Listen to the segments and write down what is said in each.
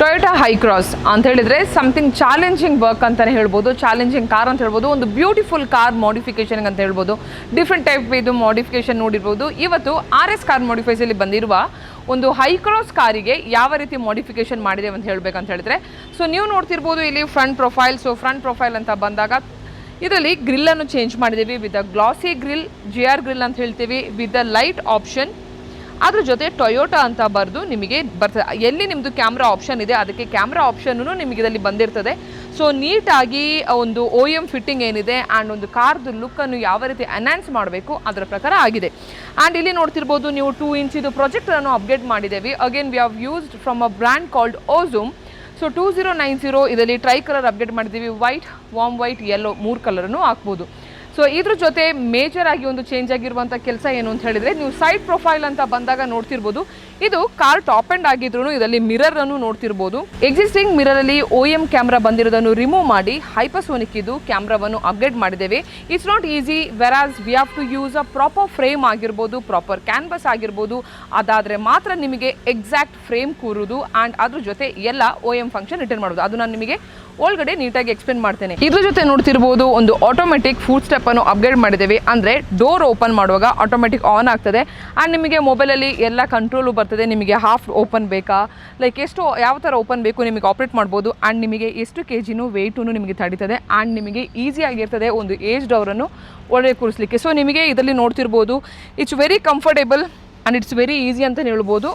Toyota Hycross ಅಂತ ಹೇಳಿದ್ರೆ something challenging work ಅಂತಲೇ ಹೇಳ್ಬೋದು, ಚಾಲೆಂಜಿಂಗ್ ಕಾರ್ ಅಂತ ಹೇಳ್ಬೋದು, ಒಂದು ಬ್ಯೂಟಿಫುಲ್ ಕಾರ್ ಮಾಡಿಫಿಕೇಶನ್ ಅಂತ ಹೇಳ್ಬೋದು. ಡಿಫ್ರೆಂಟ್ ಟೈಪ್ ಇದು ಮಾಡಿಫಿಕೇಶನ್ ನೋಡಿರ್ಬೋದು. ಇವತ್ತು RS ಕಾರ್ ಮಾಡಿಫೈಸಲ್ಲಿ ಬಂದಿರುವ ಒಂದು ಹೈಕ್ರಾಸ್ ಕಾರಿಗೆ ಯಾವ ರೀತಿ ಮಾಡಿಫಿಕೇಶನ್ ಮಾಡಿದೆ ಅಂತ ಹೇಳಬೇಕಂತ ಹೇಳಿದ್ರೆ, ಸೊ ನೀವು ನೋಡ್ತಿರ್ಬೋದು ಇಲ್ಲಿ front profile. So front profile ಅಂತ ಬಂದಾಗ ಇದರಲ್ಲಿ ಗ್ರಿಲ್ಲನ್ನು ಚೇಂಜ್ ಮಾಡಿದ್ದೀವಿ with glossy grill, GR grill ಅಂತ ಹೇಳ್ತೀವಿ, ವಿತ್ ಲೈಟ್ ಆಪ್ಷನ್. ಅದ್ರ ಜೊತೆ ಟೊಯೋಟಾ ಅಂತ ಬರೆದು ನಿಮಗೆ ಬರ್ತದೆ. ಎಲ್ಲಿ ನಿಮ್ಮದು ಕ್ಯಾಮ್ರಾ ಆಪ್ಷನ್ ಇದೆ ಅದಕ್ಕೆ ಕ್ಯಾಮ್ರಾ ಆಪ್ಷನ್ನು ನಿಮಗೆ ಇದರಲ್ಲಿ ಬಂದಿರ್ತದೆ. ಸೊ ನೀಟಾಗಿ ಒಂದು OEM ಫಿಟ್ಟಿಂಗ್ ಏನಿದೆ ಆ್ಯಂಡ್ ಒಂದು ಕಾರ್ದು ಲುಕ್ಕನ್ನು ಯಾವ ರೀತಿ ಎನ್ಹಾನ್ಸ್ ಮಾಡಬೇಕು ಅದರ ಪ್ರಕಾರ ಆಗಿದೆ. ಆ್ಯಂಡ್ ಇಲ್ಲಿ ನೋಡ್ತಿರ್ಬೋದು ನೀವು 2 ಇಂಚಿದು ಪ್ರೊಜೆಕ್ಟರನ್ನು ಅಪ್ಡೇಟ್ ಮಾಡಿದ್ದೇವೆ. Again we have used from a brand called Ozoom. So 2090 ಇದರಲ್ಲಿ ಟ್ರೈ ಕಲರ್ ಅಪ್ಡೇಟ್ ಮಾಡಿದ್ದೀವಿ. ವೈಟ್, ವಾರ್ಮ್ ವೈಟ್, ಯೆಲ್ಲೋ 3 ಕಲರನ್ನು ಹಾಕ್ಬೋದು. ಸೊ ಇದ್ರ ಜೊತೆ ಮೇಜರ್ ಆಗಿ ಒಂದು ಚೇಂಜ್ ಆಗಿರುವಂಥ ಕೆಲಸ ಏನು ಅಂತ ಹೇಳಿದರೆ, ನೀವು ಸೈಡ್ ಪ್ರೊಫೈಲ್ ಅಂತ ಬಂದಾಗ ನೋಡ್ತಿರ್ಬೋದು, ಇದು ಕಾರ್ ಟಾಪ್ ಎಂಡ್ ಆಗಿದ್ರು ಇದರಲ್ಲಿ ಮಿರರನ್ನು ನೋಡ್ತಿರ್ಬೋದು. ಎಕ್ಸಿಸ್ಟಿಂಗ್ ಮಿರರಲ್ಲಿ OEM ಕ್ಯಾಮ್ರಾ ಬಂದಿರೋದನ್ನು ರಿಮೂವ್ ಮಾಡಿ ಹೈಪರ್ಸೋನಿಕ್ ಇದು ಕ್ಯಾಮ್ರಾವನ್ನು ಅಪ್ಗ್ರೇಡ್ ಮಾಡಿದ್ದೇವೆ. It's not easy, whereas we have to use a proper frame ಆಗಿರ್ಬೋದು, ಪ್ರಾಪರ್ ಕ್ಯಾನ್ವಸ್ ಆಗಿರ್ಬೋದು. ಅದಾದರೆ ಮಾತ್ರ ನಿಮಗೆ ಎಕ್ಸಾಕ್ಟ್ ಫ್ರೇಮ್ ಕೂರುವುದು ಆ್ಯಂಡ್ ಅದ್ರ ಜೊತೆ ಎಲ್ಲ OEM ಫಂಕ್ಷನ್ ರಿಟರ್ನ್ ಮಾಡೋದು. ಅದು ನಾನು ನಿಮಗೆ ಒಳಗಡೆ ನೀಟಾಗಿ ಎಕ್ಸ್ಪ್ಲೇನ್ ಮಾಡ್ತೇನೆ. ಇದ್ರ ಜೊತೆ ನೋಡ್ತಿರ್ಬೋದು ಒಂದು ಆಟೋಮೆಟಿಕ್ ಫುಡ್ ಸ್ಟೆಪ್ ಅನ್ನು ಅಪ್ಗ್ರೇಡ್ ಮಾಡಿದ್ದೇವೆ. ಅಂದರೆ ಡೋರ್ ಓಪನ್ ಮಾಡುವಾಗ ಆಟೋಮೆಟಿಕ್ ಆನ್ ಆಗ್ತದೆ ಆ್ಯಂಡ್ ನಿಮಗೆ ಮೊಬೈಲಲ್ಲಿ ಎಲ್ಲ ಕಂಟ್ರೋಲು ಬರ್ತದೆ. ನಿಮಗೆ ಹಾಫ್ ಓಪನ್ ಬೇಕಾ, ಲೈಕ್ ಎಷ್ಟು ಯಾವ ಥರ ಓಪನ್ ಬೇಕು ನಿಮಗೆ ಆಪ್ರೇಟ್ ಮಾಡ್ಬೋದು. ಆ್ಯಂಡ್ ನಿಮಗೆ ಎಷ್ಟು kg ವೆಯ್ಟೂ ನಿಮಗೆ ತಡೀತದೆ ಆ್ಯಂಡ್ ನಿಮಗೆ ಈಸಿಯಾಗಿರ್ತದೆ ಒಂದು ಏಜ್ಡ್ ಅವರನ್ನು ಒಳಗೆ ಕೂರಿಸಲಿಕ್ಕೆ. ಸೊ ನಿಮಗೆ ಇದರಲ್ಲಿ ನೋಡ್ತಿರ್ಬೋದು it's very comfortable and it's very easy ಅಂತ ಹೇಳ್ಬೋದು.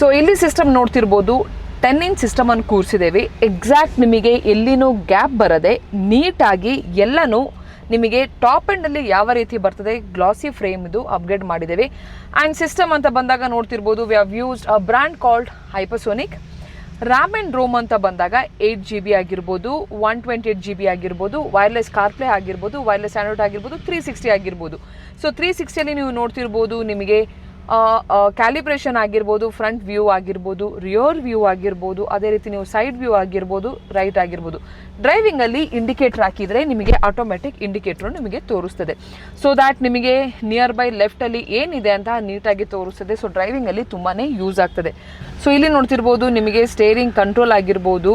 ಸೊ ಇಲ್ಲಿ ಸಿಸ್ಟಮ್ ನೋಡ್ತಿರ್ಬೋದು 10 ಇಂಚ್ ಸಿಸ್ಟಮನ್ನು ಕೂರಿಸಿದ್ದೇವೆ. ಎಕ್ಸಾಕ್ಟ್ ನಿಮಗೆ ಎಲ್ಲಿನೂ ಗ್ಯಾಪ್ ಬರದೆ ನೀಟಾಗಿ ಎಲ್ಲನೂ ನಿಮಗೆ ಟಾಪ್ ಎಂಡಲ್ಲಿ ಯಾವ ರೀತಿ ಬರ್ತದೆ ಗ್ಲಾಸಿ ಫ್ರೇಮ್ ಇದು ಅಪ್ಗ್ರೇಡ್ ಮಾಡಿದ್ದೇವೆ. ಆ್ಯಂಡ್ ಸಿಸ್ಟಮ್ ಅಂತ ಬಂದಾಗ ನೋಡ್ತಿರ್ಬೋದು we have used a brand called hypersonic. RAM and ROM ಅಂತ ಬಂದಾಗ 8 GB ಆಗಿರ್ಬೋದು, 128 GB ಆಗಿರ್ಬೋದು, ವೈರ್ಲೆಸ್ ಕಾರ್ಪ್ಲೇ ಆಗಿರ್ಬೋದು, ವೈರ್ಲೆಸ್ ಆ್ಯಂಡ್ರಾಯ್ಡ್ ಆಗಿರ್ಬೋದು, 360 ಆಗಿರ್ಬೋದು. ಸೊ 360ಅಲ್ಲಿ ನೀವು ನೋಡ್ತಿರ್ಬೋದು ನಿಮಗೆ ಕ್ಯಾಲಿಬ್ರೇಷನ್ ಆಗಿರ್ಬೋದು, ಫ್ರಂಟ್ ವ್ಯೂ ಆಗಿರ್ಬೋದು, ರಿಯರ್ ವ್ಯೂ ಆಗಿರ್ಬೋದು, ಅದೇ ರೀತಿ ನೀವು ಸೈಡ್ ವ್ಯೂ ಆಗಿರ್ಬೋದು, ರೈಟ್ ಆಗಿರ್ಬೋದು. ಡ್ರೈವಿಂಗಲ್ಲಿ ಇಂಡಿಕೇಟರ್ ಹಾಕಿದರೆ ನಿಮಗೆ ಆಟೋಮೆಟಿಕ್ ಇಂಡಿಕೇಟ್ರು ನಿಮಗೆ ತೋರಿಸ್ತದೆ. ಸೊ ದ್ಯಾಟ್ ನಿಮಗೆ ನಿಯರ್ ಬೈ ಲೆಫ್ಟಲ್ಲಿ ಏನಿದೆ ಅಂತ ನೀಟಾಗಿ ತೋರಿಸ್ತದೆ. ಸೊ ಡ್ರೈವಿಂಗಲ್ಲಿ ತುಂಬಾ ಯೂಸ್ ಆಗ್ತದೆ. ಸೊ ಇಲ್ಲಿ ನೋಡ್ತಿರ್ಬೋದು ನಿಮಗೆ ಸ್ಟೇರಿಂಗ್ ಕಂಟ್ರೋಲ್ ಆಗಿರ್ಬೋದು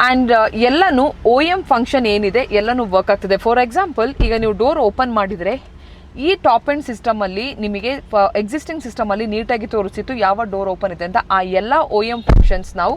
ಆ್ಯಂಡ್ ಎಲ್ಲನೂ OEM ಫಂಕ್ಷನ್ ಏನಿದೆ ಎಲ್ಲನೂ ವರ್ಕ್ ಆಗ್ತದೆ. ಫಾರ್ ಎಕ್ಸಾಂಪಲ್ ಈಗ ನೀವು ಡೋರ್ ಓಪನ್ ಮಾಡಿದರೆ ಈ ಟಾಪ್ ಎಂಡ್ ಸಿಸ್ಟಮಲ್ಲಿ ನಿಮಗೆ ಎಕ್ಸಿಸ್ಟಿಂಗ್ ಸಿಸ್ಟಮಲ್ಲಿ ನೀಟಾಗಿ ತೋರಿಸಿತ್ತು ಯಾವ ಡೋರ್ ಓಪನ್ ಇದೆ ಅಂತ. ಆ ಎಲ್ಲ OEM ಫಂಕ್ಷನ್ಸ್ ನಾವು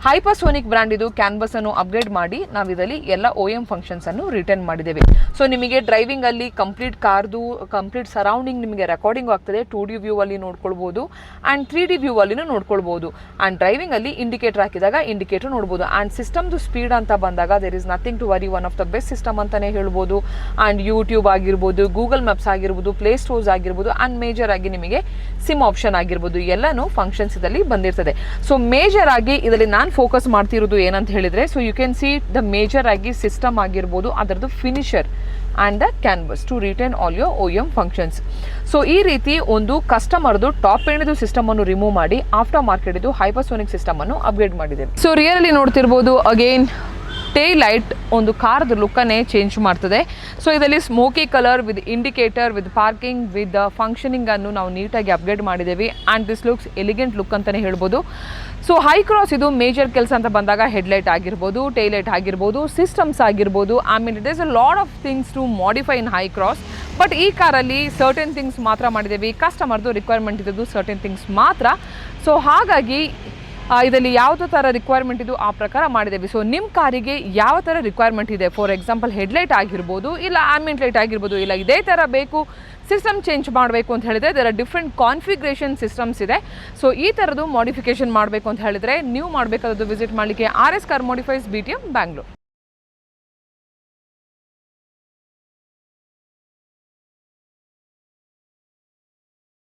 ಹೈಪರ್ಸೋನಿಕ್ ಬ್ರ್ಯಾಂಡ್ ಇದು ಕ್ಯಾನ್ವಸನ್ನು ಅಪ್ಗ್ರೇಡ್ ಮಾಡಿ ನಾವು ಇದರಲ್ಲಿ ಎಲ್ಲ OEM ಫಂಕ್ಷನ್ಸನ್ನು ರಿಟರ್ನ್ ಮಾಡಿದ್ದೇವೆ. ಸೊ ನಿಮಗೆ ಡ್ರೈವಿಂಗಲ್ಲಿ ಕಂಪ್ಲೀಟ್ ಕಾರ್ದು ಕಂಪ್ಲೀಟ್ ಸರೌಂಡಿಂಗ್ ನಿಮಗೆ ರೆಕಾರ್ಡಿಂಗ್ ಆಗ್ತದೆ. 2D ವ್ಯೂ ಅಲ್ಲಿ ನೋಡ್ಕೊಳ್ಬೋದು ಆ್ಯಂಡ್ 3D ವ್ಯೂ ಅಲ್ಲಿನೂ ನೋಡ್ಕೊಳ್ಬೋದು. ಆ್ಯಂಡ್ ಡ್ರೈವಿಂಗಲ್ಲಿ ಇಂಡಿಕೇಟರ್ ಹಾಕಿದಾಗ ಇಂಡಿಕೇಟರ್ ನೋಡ್ಬೋದು. ಆ್ಯಂಡ್ ಸಿಸ್ಟಮ್ದು ಸ್ಪೀಡ್ ಅಂತ ಬಂದಾಗ there is nothing to worry, one of the best system ಅಂತಲೇ ಹೇಳ್ಬೋದು. ಆ್ಯಂಡ್ ಯೂಟ್ಯೂಬ್ ಆಗಿರ್ಬೋದು, ಗೂಗಲ್ ಮ್ಯಾಪ್ಸ್ ಆಗಿರ್ಬೋದು, ಪ್ಲೇ ಸ್ಟೋರ್ಸ್ ಆಗಿರ್ಬೋದು ಆ್ಯಂಡ್ ಮೇಜರ್ ಆಗಿ ನಿಮಗೆ ಸಿಮ್ ಆಪ್ಷನ್ ಆಗಿರ್ಬೋದು ಎಲ್ಲನೂ ಫಂಕ್ಷನ್ಸ್ ಇದರಲ್ಲಿ ಬಂದಿರ್ತದೆ. ಸೊ ಮೇಜರ್ ಆಗಿ ಇದರಲ್ಲಿ ನಾನು ಫೋಕಸ್ ಮಾಡ್ತಿರೋದು ಏನಂತ ಹೇಳಿದರೆ, so you can see the major ಆಗಿ ಸಿಸ್ಟಮ್ ಆಗಿರ್ಬೋದು, ಅದರದ್ದು finisher and the canvas to return all your OEM functions. So ಈ ರೀತಿ ಒಂದು ಕಸ್ಟಮರ್ದು ಟಾಪ್ ಎಂಡ್ದು ಸಿಸ್ಟಮನ್ನು ರಿಮೂವ್ ಮಾಡಿ ಆಫ್ಟರ್ ಮಾರ್ಕೆಟ್ ಇದು ಹೈಪರ್ಸೋನಿಕ್ ಸಿಸ್ಟಮನ್ನು ಅಪ್ಗ್ರೇಡ್ ಮಾಡಿದ್ದೇವೆ. ಸೊ ರಿಯರಲ್ಲಿ ನೋಡ್ತಿರ್ಬೋದು ಅಗೇನ್ ಟೇಲ್ ಲೈಟ್ ಒಂದು ಕಾರ್ದು ಲುಕ್ಕನ್ನೇ ಚೇಂಜ್ ಮಾಡ್ತದೆ. ಸೊ ಇದರಲ್ಲಿ smoky colour with indicator with parking with ಫಂಕ್ಷನಿಂಗನ್ನು ನಾವು ನೀಟಾಗಿ ಅಪ್ಗ್ರೇಡ್ ಮಾಡಿದ್ದೇವೆ and this looks elegant look ಅಂತಲೇ ಹೇಳ್ಬೋದು. ಸೊ ಹೈಕ್ರಾಸ್ ಇದು ಮೇಜರ್ ಕೆಲಸ ಅಂತ ಬಂದಾಗ ಹೆಡ್ಲೈಟ್ ಆಗಿರ್ಬೋದು, ಟೇಲ್ ಲೈಟ್ ಆಗಿರ್ಬೋದು, ಸಿಸ್ಟಮ್ಸ್ ಆಗಿರ್ಬೋದು. I mean it is a lot of things to modify in Hycross. But ಈ ಕಾರಲ್ಲಿ ಸರ್ಟನ್ ಥಿಂಗ್ಸ್ ಮಾತ್ರ ಮಾಡಿದ್ದೇವೆ. ಕಸ್ಟಮರ್ದು ರಿಕ್ವೈರ್ಮೆಂಟ್ ಇದ್ದದ್ದು ಸರ್ಟನ್ ಥಿಂಗ್ಸ್ ಮಾತ್ರ. ಸೊ ಹಾಗಾಗಿ ಇದರಲ್ಲಿ ಯಾವುದೇ ಥರ ರಿಕ್ವೈರ್ಮೆಂಟ್ ಇದು ಆ ಪ್ರಕಾರ ಮಾಡಿದ್ದೇವೆ. ಸೊ ನಿಮ್ಮ ಕಾರಿಗೆ ಯಾವ ಥರ ರಿಕ್ವೈರ್ಮೆಂಟ್ ಇದೆ, ಫಾರ್ ಎಕ್ಸಾಂಪಲ್ ಹೆಡ್ಲೈಟ್ ಆಗಿರ್ಬೋದು, ಇಲ್ಲ ಆಂಬಿಯಂಟ್ ಲೈಟ್ ಆಗಿರ್ಬೋದು, ಇಲ್ಲ ಇದೇ ಥರ ಬೇಕು ಸಿಸ್ಟಮ್ ಚೇಂಜ್ ಮಾಡಬೇಕು ಅಂತ ಹೇಳಿದರೆ ಇದರ ಡಿಫ್ರೆಂಟ್ ಕಾನ್ಫಿಗ್ರೇಷನ್ ಸಿಸ್ಟಮ್ಸ್ ಇದೆ. ಸೊ ಈ ಥರದ್ದು ಮಾಡಿಫಿಕೇಷನ್ ಮಾಡಬೇಕು ಅಂತ ಹೇಳಿದರೆ ನೀವು ಮಾಡಬೇಕಾದದ್ದು ವಿಸಿಟ್ ಮಾಡಲಿಕ್ಕೆ RS car modifies BTM Bangalore.